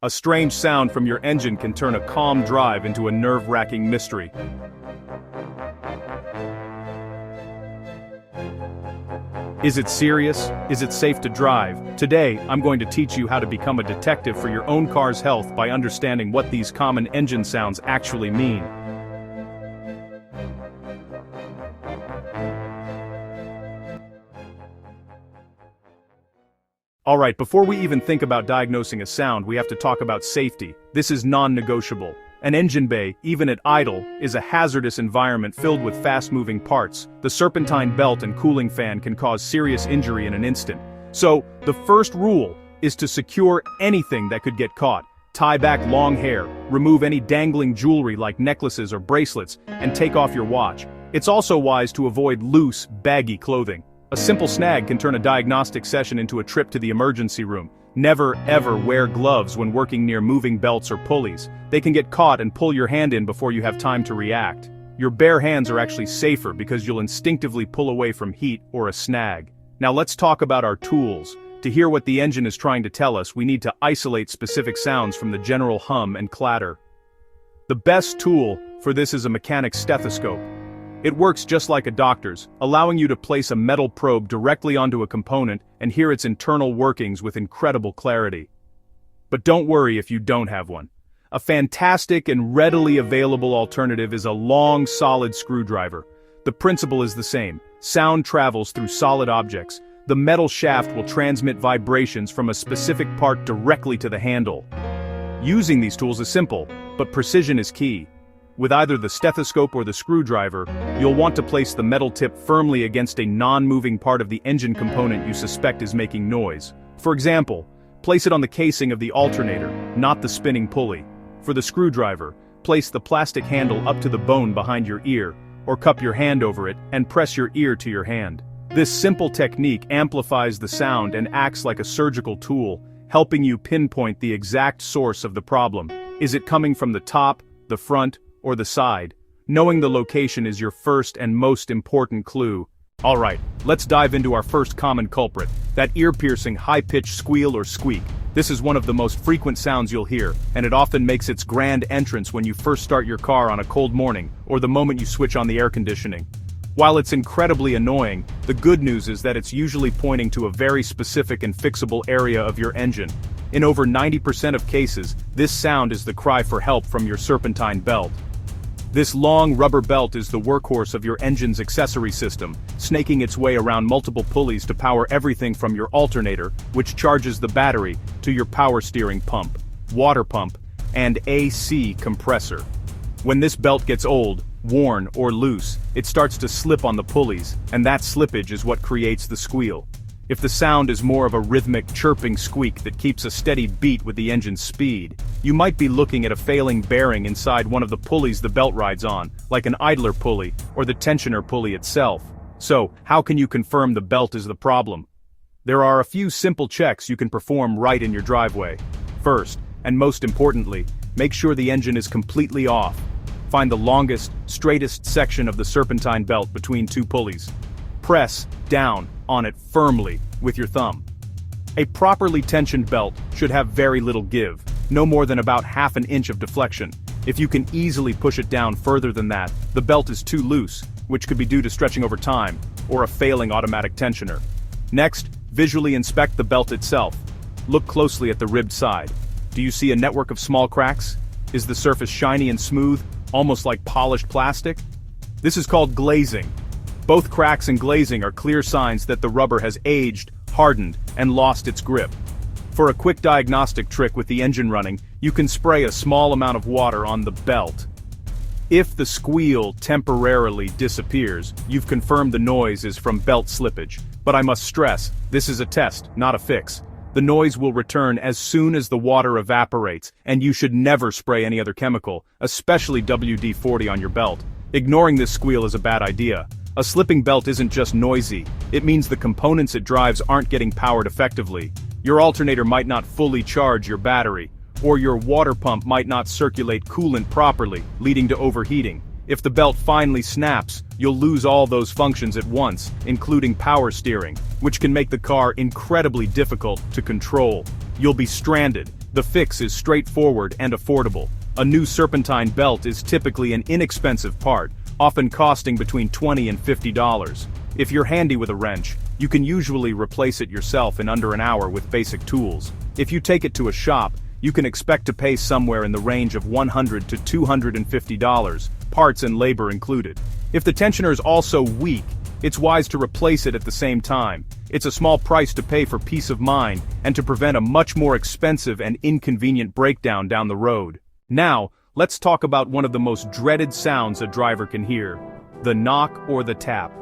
A strange sound from your engine can turn a calm drive into a nerve-wracking mystery. Is it serious? Is it safe to drive? Today, I'm going to teach you how to become a detective for your own car's health by understanding what these common engine sounds actually mean. Alright, before we even think about diagnosing a sound, we have to talk about safety. This is non-negotiable. An engine bay, even at idle, is a hazardous environment filled with fast-moving parts. The serpentine belt and cooling fan can cause serious injury in an instant. So, the first rule is to secure anything that could get caught. Tie back long hair, remove any dangling jewelry like necklaces or bracelets, and take off your watch. It's also wise to avoid loose, baggy clothing. A simple snag can turn a diagnostic session into a trip to the emergency room. Never ever wear gloves when working near moving belts or pulleys. They can get caught and pull your hand in before you have time to react. Your bare hands are actually safer because you'll instinctively pull away from heat or a snag. Now let's talk about our tools. To hear what the engine is trying to tell us, we need to isolate specific sounds from the general hum and clatter. The best tool for this is a mechanic's stethoscope. It works just like a doctor's, allowing you to place a metal probe directly onto a component and hear its internal workings with incredible clarity. But don't worry if you don't have one. A fantastic and readily available alternative is a long, solid screwdriver. The principle is the same. Sound travels through solid objects. The metal shaft will transmit vibrations from a specific part directly to the handle. Using these tools is simple, but precision is key. With either the stethoscope or the screwdriver, you'll want to place the metal tip firmly against a non-moving part of the engine component you suspect is making noise. For example, place it on the casing of the alternator, not the spinning pulley. For the screwdriver, place the plastic handle up to the bone behind your ear, or cup your hand over it and press your ear to your hand. This simple technique amplifies the sound and acts like a surgical tool, helping you pinpoint the exact source of the problem. Is it coming from the top, the front, or the side? Knowing the location is your first and most important clue. Alright, let's dive into our first common culprit, that ear-piercing high-pitched squeal or squeak. This is one of the most frequent sounds you'll hear, and it often makes its grand entrance when you first start your car on a cold morning, or the moment you switch on the air conditioning. While it's incredibly annoying, the good news is that it's usually pointing to a very specific and fixable area of your engine. In over 90% of cases, this sound is the cry for help from your serpentine belt. This long rubber belt is the workhorse of your engine's accessory system, snaking its way around multiple pulleys to power everything from your alternator, which charges the battery, to your power steering pump, water pump, and AC compressor. When this belt gets old, worn, or loose, it starts to slip on the pulleys, and that slippage is what creates the squeal. If the sound is more of a rhythmic chirping squeak that keeps a steady beat with the engine's speed, you might be looking at a failing bearing inside one of the pulleys the belt rides on, like an idler pulley, or the tensioner pulley itself. So, how can you confirm the belt is the problem? There are a few simple checks you can perform right in your driveway. First, and most importantly, make sure the engine is completely off. Find the longest, straightest section of the serpentine belt between two pulleys. Press down on it firmly with your thumb. A properly tensioned belt should have very little give, no more than about half an inch of deflection. If you can easily push it down further than that, the belt is too loose, which could be due to stretching over time, or a failing automatic tensioner. Next, visually inspect the belt itself. Look closely at the ribbed side. Do you see a network of small cracks? Is the surface shiny and smooth, almost like polished plastic? This is called glazing. Both cracks and glazing are clear signs that the rubber has aged, hardened, and lost its grip. For a quick diagnostic trick with the engine running, you can spray a small amount of water on the belt. If the squeal temporarily disappears, you've confirmed the noise is from belt slippage. But I must stress, this is a test, not a fix. The noise will return as soon as the water evaporates, and you should never spray any other chemical, especially WD-40 on your belt. Ignoring this squeal is a bad idea. A slipping belt isn't just noisy, it means the components it drives aren't getting powered effectively. Your alternator might not fully charge your battery, or your water pump might not circulate coolant properly, leading to overheating. If the belt finally snaps, you'll lose all those functions at once, including power steering, which can make the car incredibly difficult to control. You'll be stranded, The fix is straightforward and affordable. A new Serpentine belt is typically an inexpensive part, often costing between $20 and $50. If you're handy with a wrench, you can usually replace it yourself in under an hour with basic tools. If you take it to a shop, you can expect to pay somewhere in the range of $100 to $250, parts and labor included. If the tensioner is also weak, it's wise to replace it at the same time. It's a small price to pay for peace of mind and to prevent a much more expensive and inconvenient breakdown down the road. Now, let's talk about one of the most dreaded sounds a driver can hear: the knock or the tap.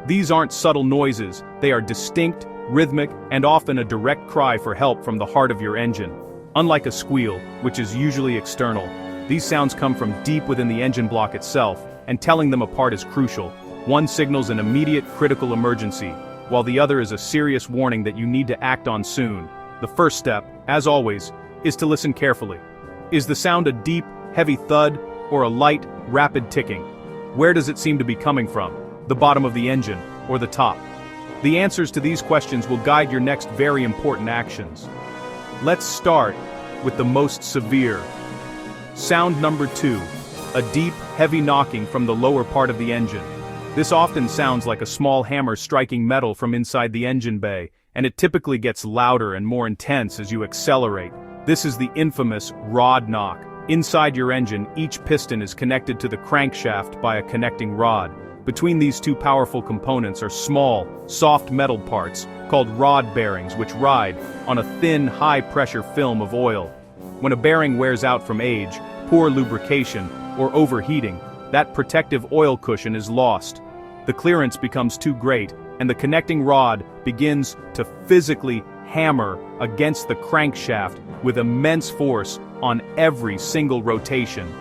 These aren't subtle noises, they are distinct, rhythmic, and often a direct cry for help from the heart of your engine. Unlike a squeal, which is usually external, these sounds come from deep within the engine block itself, and telling them apart is crucial. One signals an immediate critical emergency, while the other is a serious warning that you need to act on soon. The first step, as always, is to listen carefully. Is the sound a deep, heavy thud, or a light, rapid ticking? Where does it seem to be coming from? The bottom of the engine, or the top? The answers to these questions will guide your next very important actions. Let's start with the most severe. Sound number 2, a deep, heavy knocking from the lower part of the engine. This often sounds like a small hammer striking metal from inside the engine bay, and it typically gets louder and more intense as you accelerate. This is the infamous rod knock. Inside your engine, each piston is connected to the crankshaft by a connecting rod. Between these two powerful components are small, soft metal parts, called rod bearings, which ride on a thin, high-pressure film of oil. When a bearing wears out from age, poor lubrication, or overheating, that protective oil cushion is lost. The clearance becomes too great, and the connecting rod begins to physically hammer against the crankshaft with immense force on every single rotation.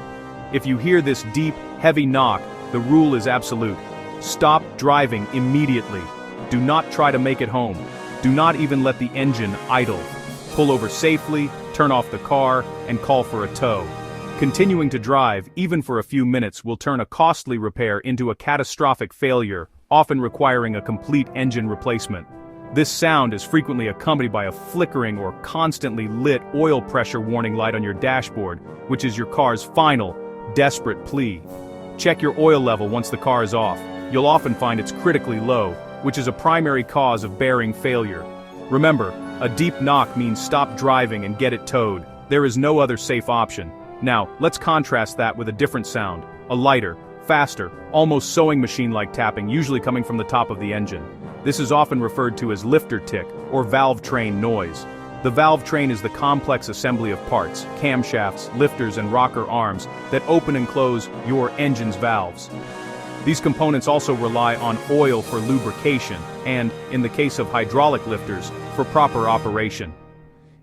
If you hear this deep, heavy knock, the rule is absolute. Stop driving immediately. Do not try to make it home. Do not even let the engine idle. Pull over safely, turn off the car, and call for a tow. Continuing to drive, even for a few minutes, will turn a costly repair into a catastrophic failure, often requiring a complete engine replacement. This sound is frequently accompanied by a flickering or constantly lit oil pressure warning light on your dashboard, which is your car's final, desperate plea. Check your oil level once the car is off. You'll often find it's critically low, which is a primary cause of bearing failure. Remember, a deep knock means stop driving and get it towed. There is no other safe option. Now, let's contrast that with a different sound, a lighter, faster, almost sewing machine-like tapping, usually coming from the top of the engine. This is often referred to as lifter tick, or valve train noise. The valve train is the complex assembly of parts, camshafts, lifters, and rocker arms that open and close your engine's valves. These components also rely on oil for lubrication and, in the case of hydraulic lifters, for proper operation.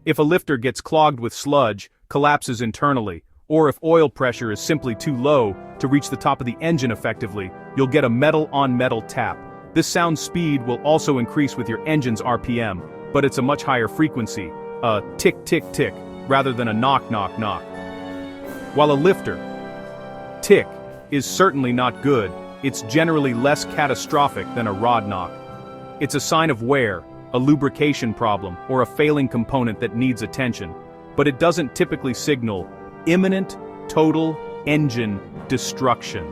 If a lifter gets clogged with sludge, collapses internally, or if oil pressure is simply too low to reach the top of the engine effectively, you'll get a metal-on-metal tap. This sound speed will also increase with your engine's RPM, but it's a much higher frequency, a tick-tick-tick, rather than a knock-knock-knock. While a lifter tick is certainly not good, it's generally less catastrophic than a rod knock. It's a sign of wear, a lubrication problem, or a failing component that needs attention, but it doesn't typically signal imminent, total engine destruction.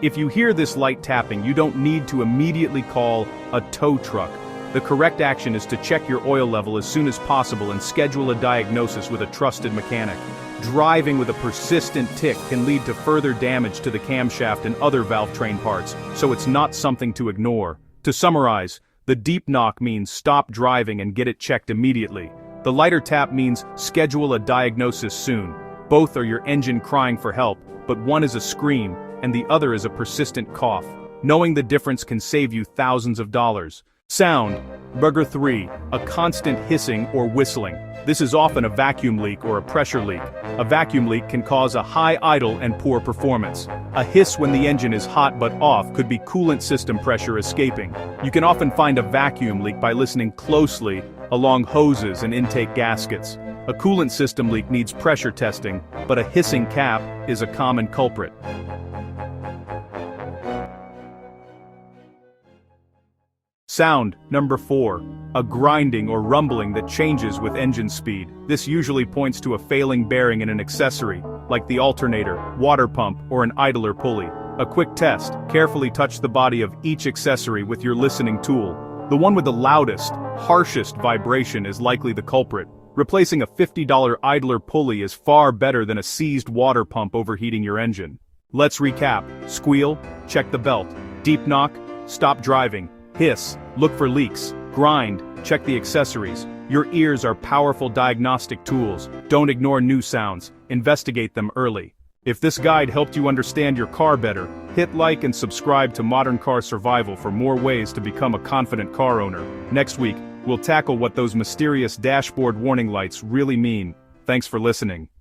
If you hear this light tapping, you don't need to immediately call a tow truck. The correct action is to check your oil level as soon as possible and schedule a diagnosis with a trusted mechanic. Driving with a persistent tick can lead to further damage to the camshaft and other valve train parts, so it's not something to ignore. To summarize, the deep knock means stop driving and get it checked immediately. The lighter tap means schedule a diagnosis soon. Both are your engine crying for help, but one is a scream, and the other is a persistent cough. Knowing the difference can save you thousands of dollars. Sound. Burger 3. A constant hissing or whistling. This is often a vacuum leak or a pressure leak. A vacuum leak can cause a high idle and poor performance. A hiss when the engine is hot but off could be coolant system pressure escaping. You can often find a vacuum leak by listening closely along hoses and intake gaskets. A coolant system leak needs pressure testing, but a hissing cap is a common culprit. Sound, number 4. A grinding or rumbling that changes with engine speed. This usually points to a failing bearing in an accessory, like the alternator, water pump, or an idler pulley. A quick test: carefully touch the body of each accessory with your listening tool. The one with the loudest, harshest vibration is likely the culprit. Replacing a $50 idler pulley is far better than a seized water pump overheating your engine. Let's recap. Squeal, check the belt. Deep knock, stop driving. Hiss, look for leaks. Grind, check the accessories. Your ears are powerful diagnostic tools. Don't ignore new sounds. Investigate them early. If this guide helped you understand your car better, hit like and subscribe to Modern Car Survival for more ways to become a confident car owner. Next week, we'll tackle what those mysterious dashboard warning lights really mean. Thanks for listening.